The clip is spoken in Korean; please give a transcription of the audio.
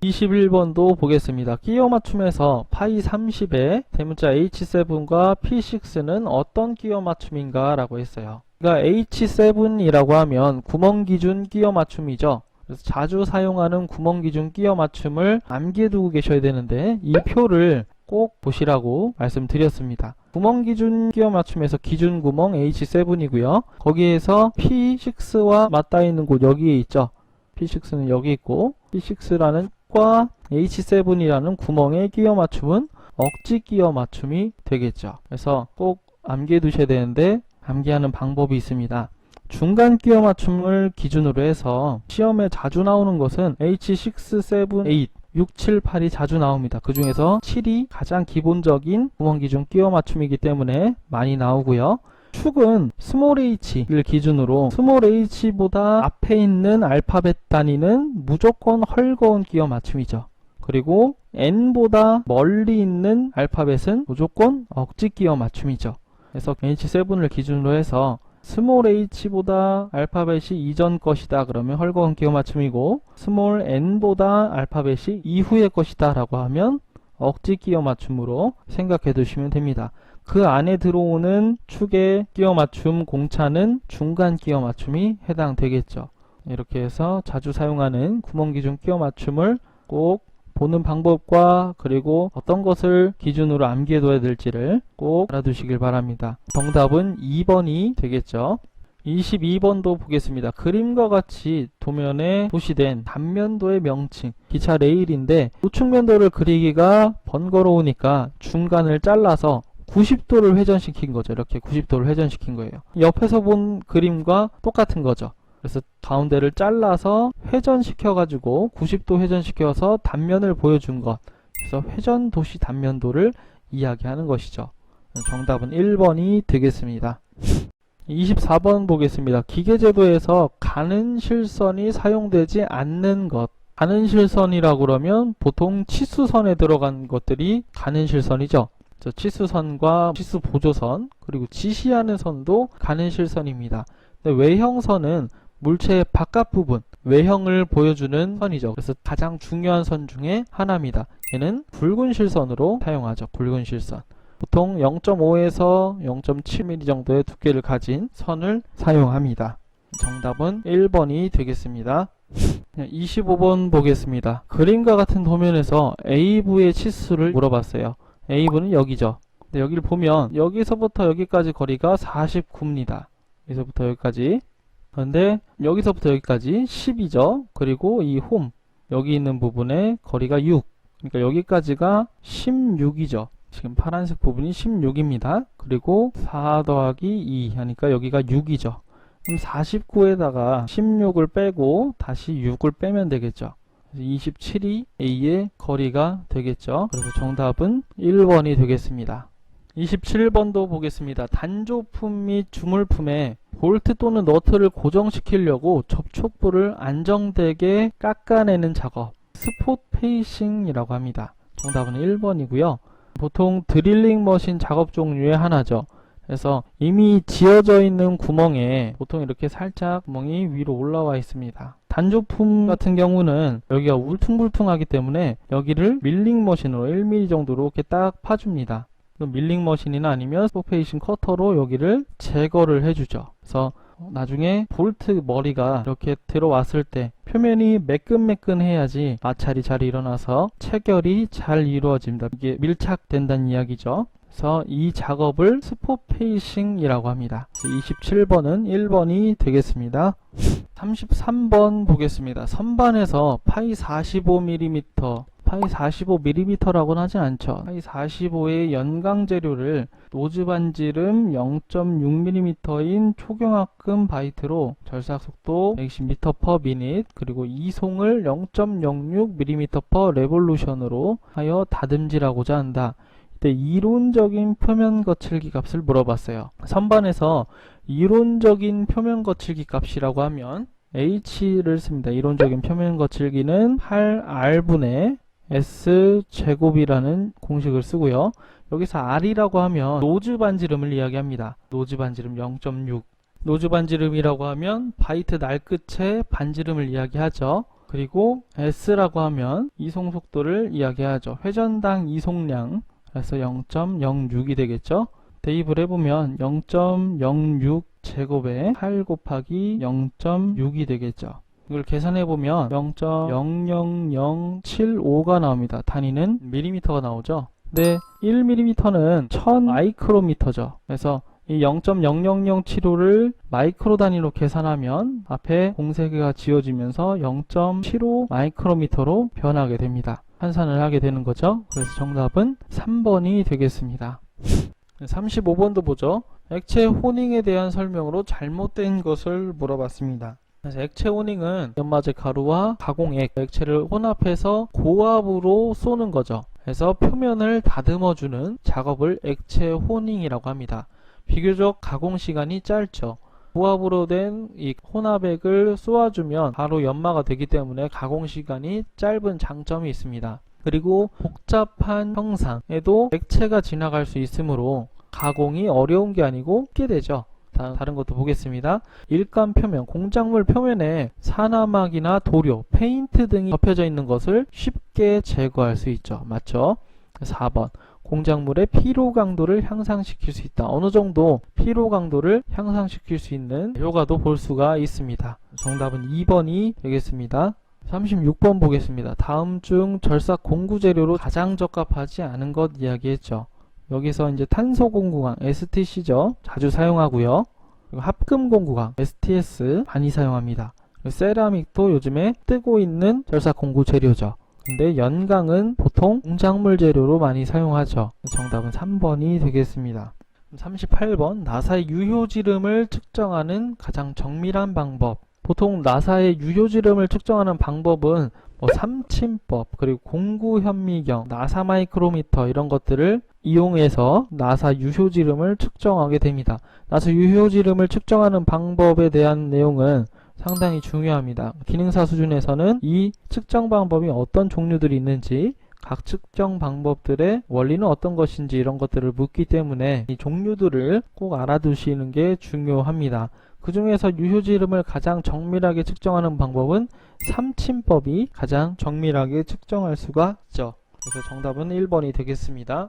(21번도) 보겠습니다. 끼워 맞춤에서 파이 30의 대문자 H7과 P6는 어떤 끼워 맞춤인가 라고 했어요. 그러니까 H7이라고 하면 구멍 기준 끼워 맞춤이죠. 그래서 자주 사용하는 구멍 기준 끼워 맞춤을 암기해 두고 계셔야 되는데, 이 표를 꼭 보시라고 말씀드렸습니다. 구멍 기준 끼워 맞춤에서 기준 구멍 H7이고요. 거기에서 P6와 맞닿아 있는 곳 여기에 있죠. P6는 여기 있고, P6라는 과 H7이라는 구멍의 끼워 맞춤은 억지 끼워 맞춤이 되겠죠. 그래서 꼭 암기해 두셔야 되는데, 암기하는 방법이 있습니다. 중간 끼워 맞춤을 기준으로 해서 시험에 자주 나오는 것은 H6, 7, 8, 6, 7, 8이 자주 나옵니다. 그 중에서 7이 가장 기본적인 구멍 기준 끼워 맞춤이기 때문에 많이 나오고요. 축은 스몰 h를 기준으로 스몰 h보다 앞에 있는 알파벳 단위는 무조건 헐거운 끼워 맞춤이죠. 그리고 n보다 멀리 있는 알파벳은 무조건 억지 끼워 맞춤이죠. 그래서 H7을 기준으로 해서 스몰 h보다 알파벳이 이전 것이다 그러면 헐거운 끼워 맞춤이고, 스몰 n보다 알파벳이 이후의 것이다 라고 하면 억지 끼워 맞춤으로 생각해 두시면 됩니다. 그 안에 들어오는 축의 끼워 맞춤 공차는 중간 끼워 맞춤이 해당되겠죠. 이렇게 해서 자주 사용하는 구멍 기준 끼워 맞춤을 꼭 보는 방법과 그리고 어떤 것을 기준으로 암기해 둬야 될지를 꼭 알아두시길 바랍니다. 정답은 2번이 되겠죠. 22번도 보겠습니다. 그림과 같이 도면에 표시된 단면도의 명칭, 기차 레일인데 우측면도를 그리기가 번거로우니까 중간을 잘라서 90도를 회전시킨 거죠. 이렇게 90도를 회전시킨 거예요. 옆에서 본 그림과 똑같은 거죠. 그래서 가운데를 잘라서 회전시켜 가지고 90도 회전시켜서 단면을 보여준 것, 그래서 회전도시 단면도를 이야기하는 것이죠. 정답은 1번이 되겠습니다. 24번 보겠습니다. 기계제도에서 가는 실선이 사용되지 않는 것. 가는 실선이라고 그러면 보통 치수선에 들어간 것들이 가는 실선이죠. 치수선과 치수보조선, 그리고 지시하는 선도 가는 실선입니다. 근데 외형선은 물체의 바깥 부분, 외형을 보여주는 선이죠. 그래서 가장 중요한 선 중에 하나입니다. 얘는 붉은 실선으로 사용하죠. 붉은 실선. 보통 0.5에서 0.7mm 정도의 두께를 가진 선을 사용합니다. 정답은 1번이 되겠습니다. 25번 보겠습니다. 그림과 같은 도면에서 A부의 치수를 물어봤어요. A부는 여기죠. 근데 여기를 보면 여기서부터 여기까지 거리가 49입니다. 여기서부터 여기까지. 그런데 여기서부터 여기까지 10이죠. 그리고 이 홈, 여기 있는 부분의 거리가 6. 그러니까 여기까지가 16이죠. 지금 파란색 부분이 16입니다. 그리고 4 더하기 2 하니까 여기가 6이죠. 그럼 49에다가 16을 빼고 다시 6을 빼면 되겠죠. 27이 A의 거리가 되겠죠. 그래서 정답은 1번이 되겠습니다. 27번도 보겠습니다. 단조품 및 주물품에 볼트 또는 너트를 고정시키려고 접촉부를 안정되게 깎아내는 작업, 스폿 페이싱이라고 합니다. 정답은 1번이고요. 보통 드릴링 머신 작업 종류의 하나죠. 그래서 이미 지어져 있는 구멍에 보통 이렇게 살짝 구멍이 위로 올라와 있습니다. 단조품 같은 경우는 여기가 울퉁불퉁하기 때문에 여기를 밀링 머신으로 1mm 정도로 이렇게 딱 파줍니다. 밀링 머신이나 아니면 스포페이싱 커터로 여기를 제거를 해주죠. 그래서 나중에 볼트 머리가 이렇게 들어왔을 때 표면이 매끈매끈해야지 마찰이 잘 일어나서 체결이 잘 이루어집니다. 이게 밀착된다는 이야기죠. 그래서 이 작업을 스포페이싱이라고 합니다. 27번은 1번이 되겠습니다. 33번 보겠습니다. 선반에서 파이 45mm, 파이 45mm라고는 하진 않죠. 파이 45의 연강 재료를 노즈 반지름 0.6mm인 초경합금 바이트로 절삭 속도 120m/min 그리고 이송을 0.06mm/레볼루션으로 하여 다듬질하고자 한다. 이때 이론적인 표면 거칠기 값을 물어봤어요. 선반에서 이론적인 표면 거칠기 값이라고 하면 H를 씁니다. 이론적인 표면 거칠기는 8R분의 S제곱이라는 공식을 쓰고요. 여기서 R이라고 하면 노즈 반지름을 이야기합니다. 노즈 반지름 0.6. 노즈 반지름이라고 하면 바이트 날 끝의 반지름을 이야기하죠. 그리고 S라고 하면 이송 속도를 이야기하죠. 회전당 이송량, 그래서 0.06이 되겠죠. 대입을 해보면 0.06 제곱에 8 곱하기 0.6이 되겠죠. 이걸 계산해보면 0.00075가 나옵니다. 단위는 밀리미터가 나오죠. 근데 1mm는 1000 마이크로미터죠. 그래서 이 0.00075를 마이크로 단위로 계산하면 앞에 공세개가 지워지면서 0.75 마이크로미터로 변하게 됩니다. 환산을 하게 되는 거죠. 그래서 정답은 3번이 되겠습니다. 35번도 보죠. 액체 호닝에 대한 설명으로 잘못된 것을 물어봤습니다. 그래서 액체 호닝은 연마제 가루와 가공액, 액체를 혼합해서 고압으로 쏘는 거죠. 그래서 표면을 다듬어주는 작업을 액체 호닝이라고 합니다. 비교적 가공 시간이 짧죠. 고압으로 된 이 혼합액을 쏘아주면 바로 연마가 되기 때문에 가공 시간이 짧은 장점이 있습니다. 그리고 복잡한 형상에도 액체가 지나갈 수 있으므로 가공이 어려운 게 아니고 쉽게 되죠. 다른 것도 보겠습니다. 일감 표면, 공작물 표면에 산화막이나 도료, 페인트 등이 덮여져 있는 것을 쉽게 제거할 수 있죠. 맞죠? 4번. 공작물의 피로 강도를 향상시킬 수 있다. 어느 정도 피로 강도를 향상시킬 수 있는 효과도 볼 수가 있습니다. 정답은 2번이 되겠습니다. 36번 보겠습니다. 다음 중 절삭 공구 재료로 가장 적합하지 않은 것 이야기했죠. 여기서 이제 탄소 공구강 STC죠. 자주 사용하고요. 그리고 합금 공구강 STS 많이 사용합니다. 그리고 세라믹도 요즘에 뜨고 있는 절삭 공구 재료죠. 근데 연강은 보통 공작물 재료로 많이 사용하죠. 정답은 3번이 되겠습니다. 38번 나사의 유효지름을 측정하는 가장 정밀한 방법. 보통 나사의 유효지름을 측정하는 방법은 삼침법, 그리고 공구 현미경, 나사 마이크로미터 이런 것들을 이용해서 나사 유효지름을 측정하게 됩니다. 나사 유효지름을 측정하는 방법에 대한 내용은 상당히 중요합니다. 기능사 수준에서는 이 측정 방법이 어떤 종류들이 있는지, 각 측정 방법들의 원리는 어떤 것인지 이런 것들을 묻기 때문에 이 종류들을 꼭 알아두시는 게 중요합니다. 그 중에서 유효지름을 가장 정밀하게 측정하는 방법은 삼침법이 가장 정밀하게 측정할 수가 있죠. 그래서 정답은 1번이 되겠습니다.